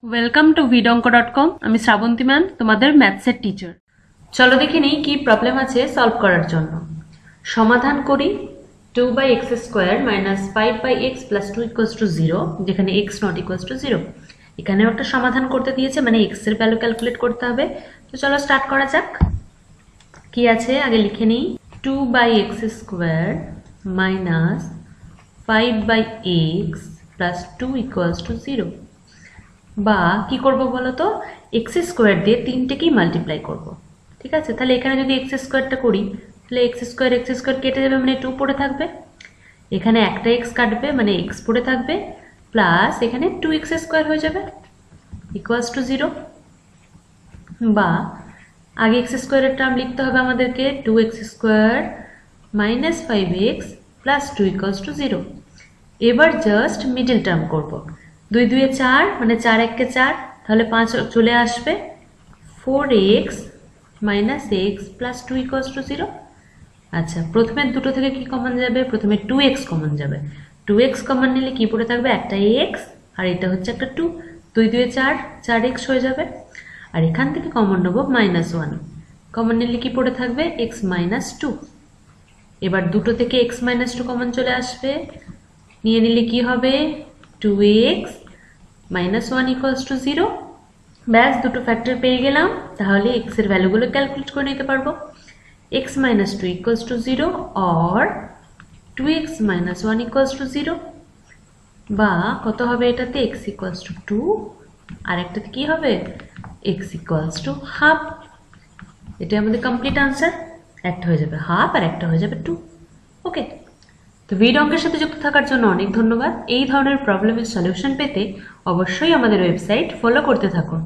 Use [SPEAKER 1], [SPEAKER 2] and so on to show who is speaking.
[SPEAKER 1] Welcome to vidonko.com। আমি Srabanti ma'am, তোমাদের ম্যাথসের teacher. চলো দেখে নিই কি প্রবলেম আছে সলভ করার জন্য। সমাধান করি 2/x² - 5/x + 2 = 0, যেখানে x not equals to 0। এখানেও একটা সমাধান করতে দিয়েছে, মানে x এর ভ্যালু ক্যালকুলেট করতে হবে। তো চলো স্টার্ট করা যাক। কি আছে আগে লিখে নিই। 2/x² - 5/x + 2 = 0। বা কি করব বলো তো, x² দিয়ে তিনটেকেই মাল্টিপ্লাই করব। ঠিক আছে, তাহলে এখানে যদি x² করি তাহলে x² কেটে যাবে, মানে 2 পড়ে থাকবে। এখানে একটা x কাটবে, মানে x পড়ে থাকবে, প্লাস এখানে 2x² হয়ে যাবে = 0। বা আগে x² এর টার্ম লিখতে হবে আমাদেরকে, 2x² - 5x + 2 = 0। এবার জাস্ট মিডল টার্ম করব। 2 2 এ 4, মানে 4 1 4, তাহলে 5 চলে আসবে। 4x - x + 2 = 0। আচ্ছা, প্রথমে দুটো থেকে কি কমন যাবে? প্রথমে 2x কমন যাবে। 2x কমন নিলে কি পড়ে থাকবে? একটা x, আর এটা হচ্ছে একটা 2। 2 2 এ 4, 4x হয়ে যাবে। আর এখান থেকে কমন নেব -1, কমন নিলে কি পড়ে থাকবে? x - 2। এবার দুটো থেকে x - 2 কমন চলে আসবে, নিয়ে নিলে কি হবে? 2x - 1 = 0। ব্যাস, দুটো ফ্যাক্টর পেয়ে গেলাম। তাহলে x এর ভ্যালুগুলো ক্যালকুলেট করে নিতে পারবো। x - 2 = 0 or 2x - 1 = 0। বা কত হবে এটাতে? x = 2, আর একটাতে কি হবে? x = ½ এটা আমাদের কমপ্লিট আনসার। একটা হয়ে যাবে ½ আর একটা হয়ে যাবে 2। ওকে, তো ভিডঙ্কের সাথে যুক্ত থাকার জন্য অনেক ধন্যবাদ। এই ধরনের প্রবলেমের সলিউশন পেতে অবশ্যই আমাদের ওয়েবসাইট ফলো করতে থাকুন।